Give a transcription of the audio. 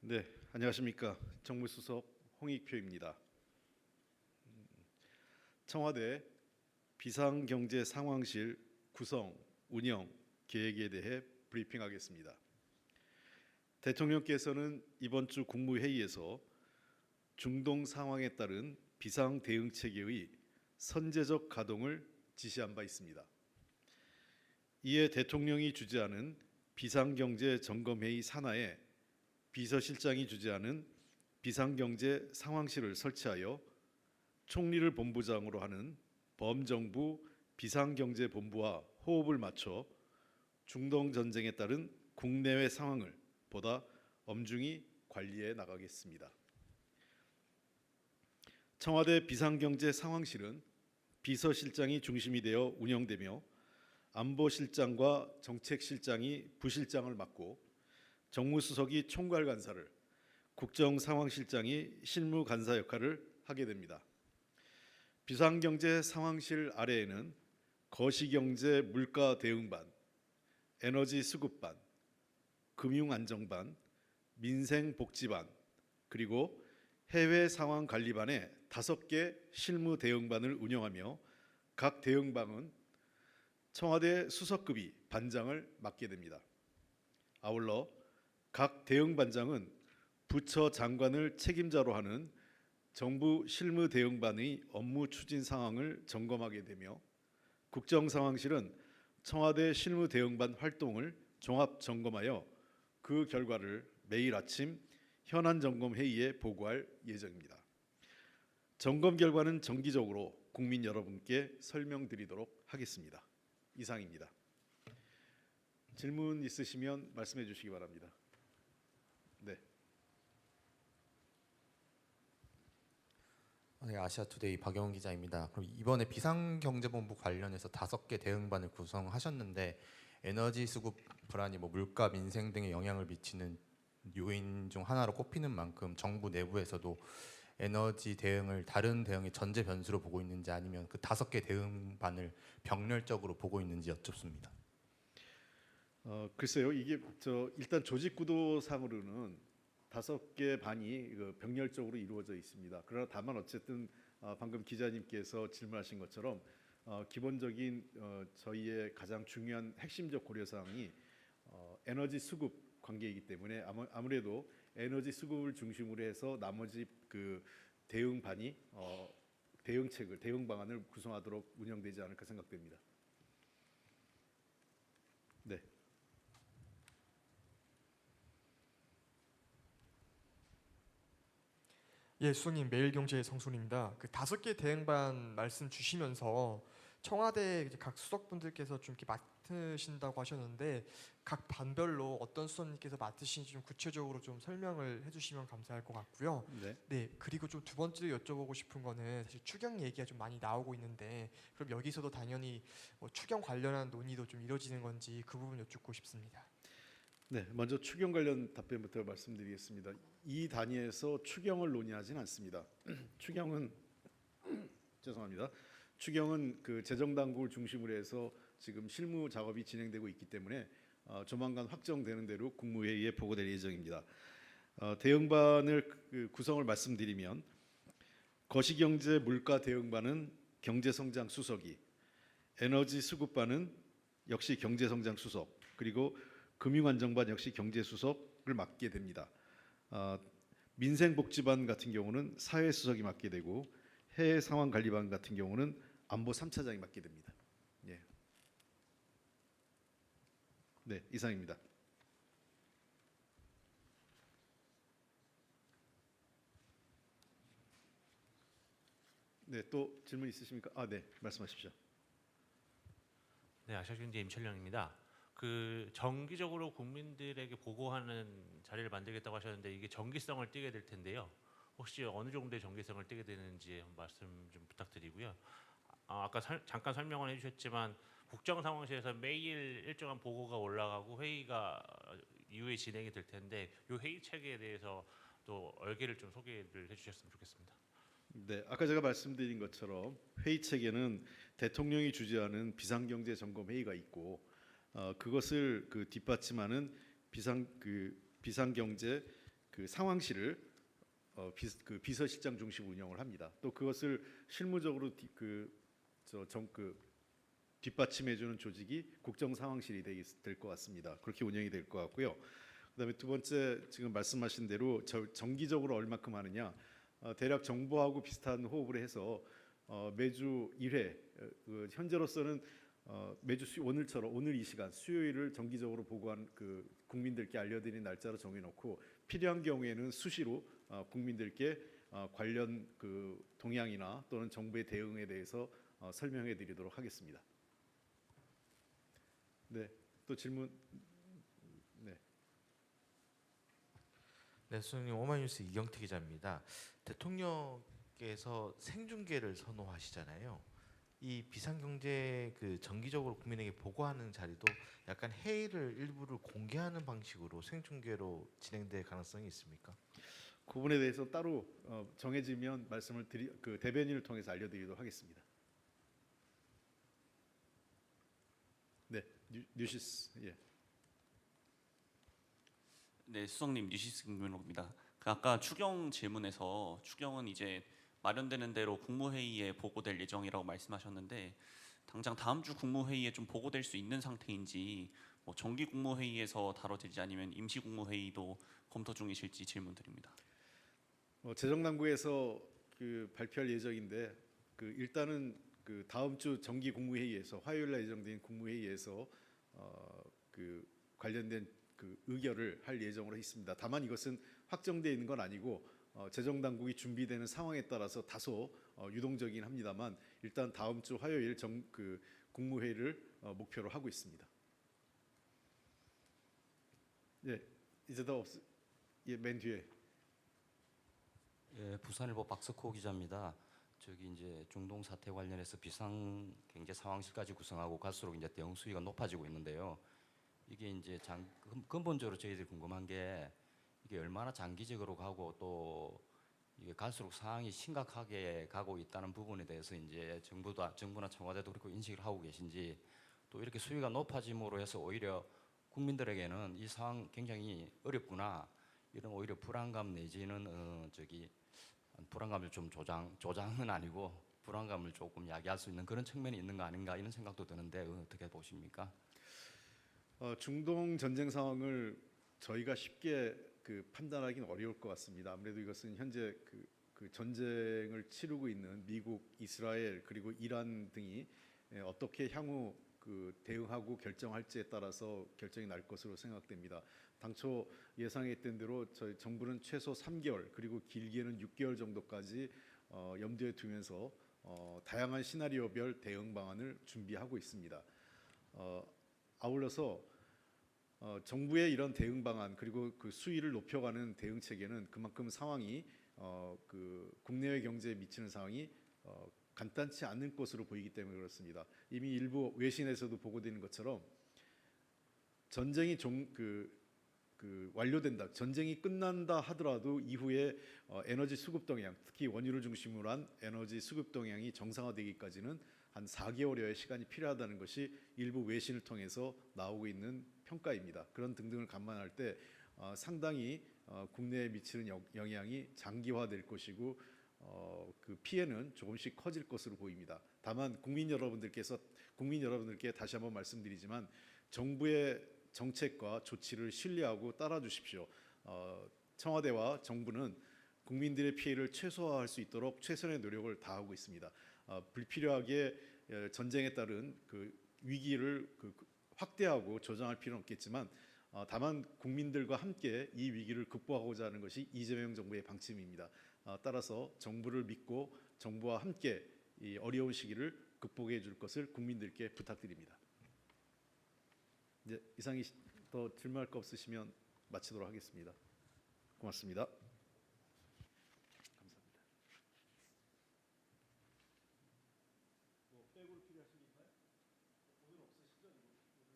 네, 안녕하십니까. 정무수석 홍익표입니다. 청와대 비상경제상황실 구성, 운영 계획에 대해 브리핑하겠습니다. 대통령께서는 이번 주 국무회의에서 중동 상황에 따른 비상대응체계의 선제적 가동을 지시한 바 있습니다. 이에 대통령이 주재하는 비상경제점검회의 산하에 비서실장이 주재하는 비상경제 상황실을 설치하여 총리를 본부장으로 하는 범정부 비상경제본부와 호흡을 맞춰 중동 전쟁에 따른 국내외 상황을 보다 엄중히 관리해 나가겠습니다. 청와대 비상경제 상황실은 비서실장이 중심이 되어 운영되며 안보실장과 정책실장이 부실장을 맡고 정무수석이 총괄간사를, 국정상황실장이 실무간사 역할을 하게 됩니다. 비상경제 상황실 아래에는 거시경제 물가대응반, 에너지수급반, 금융안정반, 민생복지반, 그리고 해외상황관리반의 5개 실무대응반을 운영하며 각 대응반은 청와대 수석급이 반장을 맡게 됩니다. 아울러 각 대응반장은 부처 장관을 책임자로 하는 정부 실무대응반의 업무 추진 상황을 점검하게 되며 국정상황실은 청와대 실무대응반 활동을 종합 점검하여 그 결과를 매일 아침 현안점검회의에 보고할 예정입니다. 점검 결과는 정기적으로 국민 여러분께 설명드리도록 하겠습니다. 이상입니다. 질문 있으시면 말씀해 주시기 바랍니다. 네. 네, 아시아투데이 박영훈 기자입니다. 그럼 이번에 비상경제본부 관련해서 5개 대응반을 구성하셨는데 에너지 수급 불안이 물가, 민생 등에 영향을 미치는 요인 중 하나로 꼽히는 만큼 정부 내부에서도 에너지 대응을 다른 대응의 전제 변수로 보고 있는지 아니면 그 5개 대응반을 병렬적으로 보고 있는지 여쭙습니다. 글쎄요, 이게 일단 조직 구도상으로는 5개 반이 병렬적으로 이루어져 있습니다. 그러나 다만 어쨌든 방금 기자님께서 질문하신 것처럼 기본적인 저희의 가장 중요한 핵심적 고려사항이 에너지 수급 관계이기 때문에 아무래도 에너지 수급을 중심으로 해서 나머지 그 대응반이 대응책을, 대응 방안을 구성하도록 운영되지 않을까 생각됩니다. 네. 예, 수석님 매일경제 성순입니다. 그 5개 대응반 말씀 주시면서 청와대 이제 각 수석분들께서 좀 이렇게 맡으신다고 하셨는데 각 반별로 어떤 수석님께서 맡으신지 좀 구체적으로 좀 설명을 해주시면 감사할 것 같고요. 네. 네, 그리고 좀 두 번째로 여쭤보고 싶은 거는 사실 추경 얘기가 좀 많이 나오고 있는데 그럼 여기서도 당연히 추경 관련한 논의도 좀 이루어지는 건지 그 부분 여쭙고 싶습니다. 네, 먼저 추경 관련 답변부터 말씀드리겠습니다. 이 단위에서 추경을 논의하지는 않습니다. 추경은 죄송합니다. 추경은 그 재정당국을 중심으로 해서 지금 실무 작업이 진행되고 있기 때문에 조만간 확정되는 대로 국무회의에 보고될 예정입니다. 대응반을 구성을 말씀드리면 거시경제 물가 대응반은 경제성장 수석이, 에너지 수급반은 역시 경제성장 수석, 그리고 금융안정반 역시 경제수석을 맡게 됩니다. 민생복지반 같은 경우는 사회수석이 맡게 되고 해외상황관리반 같은 경우는 안보 3차장이 맡게 됩니다. 예. 네, 이상입니다. 네, 또 질문 있으십니까? 네, 말씀하십시오. 네, 아시아경제 임철령입니다. 그 정기적으로 국민들에게 보고하는 자리를 만들겠다고 하셨는데 이게 정기성을 띠게 될 텐데요. 혹시 어느 정도의 정기성을 띠게 되는지 말씀 좀 부탁드리고요. 아까 잠깐 설명을 해주셨지만 국정상황실에서 매일 일정한 보고가 올라가고 회의가 이후에 진행이 될 텐데 이 회의 체계에 대해서 또 얼개를 좀 소개를 해주셨으면 좋겠습니다. 네, 아까 제가 말씀드린 것처럼 회의 체계는 대통령이 주재하는 비상경제점검회의가 있고 그것을 뒷받침하는 비상경제 그 상황실을 비서실장 중심 운영을 합니다. 또 그것을 실무적으로 뒷받침해주는 조직이 국정상황실이 될 것 같습니다. 그렇게 운영이 될 것 같고요. 그다음에 두 번째 지금 말씀하신 대로 정기적으로 얼마큼 하느냐, 대략 정부하고 비슷한 호흡을 해서 매주 1회 현재로서는 매주 오늘처럼 오늘 이 시간 수요일을 정기적으로 보고한 국민들께 알려드리는 날짜로 정해놓고 필요한 경우에는 수시로 국민들께 관련 동향이나 또는 정부의 대응에 대해서 설명해드리도록 하겠습니다. 네, 또 질문. 네. 네, 수석님 오마이뉴스 이경태 기자입니다. 대통령께서 생중계를 선호하시잖아요. 이 비상경제 정기적으로 국민에게 보고하는 자리도 약간 회의를 일부를 공개하는 방식으로 생중계로 진행될 가능성이 있습니까? 그 부분에 대해서 따로 정해지면 말씀을 대변인을 통해서 알려드리도록 하겠습니다. 네, 뉴시스. 예. 네, 수석님 뉴시스 김민호입니다. 아까 추경 질문에서 추경은 이제 마련되는 대로 국무회의에 보고될 예정이라고 말씀하셨는데 당장 다음 주 국무회의에 좀 보고될 수 있는 상태인지 뭐 정기 국무회의에서 다뤄질지 아니면 임시 국무회의도 검토 중이실지 질문드립니다. 재정당국에서 발표할 예정인데 일단은 다음 주 정기 국무회의에서 화요일날 예정된 국무회의에서 관련된 의결을 할 예정으로 있습니다. 다만 이것은 확정되어 있는 건 아니고 재정당국이 준비되는 상황에 따라서 다소 유동적이긴 합니다만 일단 다음 주 화요일 국무회의를 목표로 하고 있습니다. 예, 이제 더 예, 맨 뒤에. 예, 부산일보 박석호 기자입니다. 저기 이제 중동 사태 관련해서 비상 경제 상황실까지 구성하고 갈수록 이제 대응 수위가 높아지고 있는데요. 이게 이제 근본적으로 저희들이 궁금한 게 이게 얼마나 장기적으로 가고 또 이게 갈수록 상황이 심각하게 가고 있다는 부분에 대해서 이제 정부나 청와대도 그렇고 인식을 하고 계신지, 또 이렇게 수위가 높아짐으로 해서 오히려 국민들에게는 이 상황 굉장히 어렵구나 이런 오히려 불안감 내지는 불안감을 좀 조장은 아니고 불안감을 조금 야기할 수 있는 그런 측면이 있는 거 아닌가 이런 생각도 드는데 어떻게 보십니까? 중동 전쟁 상황을 저희가 쉽게 판단하기는 어려울 것 같습니다. 아무래도 이것은 현재 전쟁을 치르고 있는 미국, 이스라엘 그리고 이란 등이 어떻게 향후 대응하고 결정할지에 따라서 결정이 날 것으로 생각됩니다. 당초 예상했던 대로 저희 정부는 최소 3개월 그리고 길게는 6개월 정도까지 염두에 두면서 다양한 시나리오별 대응 방안을 준비하고 있습니다. 아울러서 정부의 이런 대응 방안 그리고 수위를 높여가는 대응 체계는 그만큼 상황이 국내외 경제에 미치는 상황이 간단치 않은 것으로 보이기 때문에 그렇습니다. 이미 일부 외신에서도 보고되는 것처럼 전쟁이 완료된다, 전쟁이 끝난다 하더라도 이후에 에너지 수급 동향, 특히 원유를 중심으로 한 에너지 수급 동향이 정상화되기까지는 한 4개월여의 시간이 필요하다는 것이 일부 외신을 통해서 나오고 있는 평가입니다. 그런 등등을 감안할 때 상당히 국내에 미치는 영향이 장기화될 것이고 피해는 조금씩 커질 것으로 보입니다. 다만 국민 여러분들께 다시 한번 말씀드리지만 정부의 정책과 조치를 신뢰하고 따라 주십시오. 청와대와 정부는 국민들의 피해를 최소화할 수 있도록 최선의 노력을 다하고 있습니다. 불필요하게 전쟁에 따른 위기를 확대하고 조장할 필요는 없겠지만 다만 국민들과 함께 이 위기를 극복하고자 하는 것이 이재명 정부의 방침입니다. 따라서 정부를 믿고 정부와 함께 이 어려운 시기를 극복해 줄 것을 국민들께 부탁드립니다. 이제 이상이 더 질문할 거 없으시면 마치도록 하겠습니다. 고맙습니다.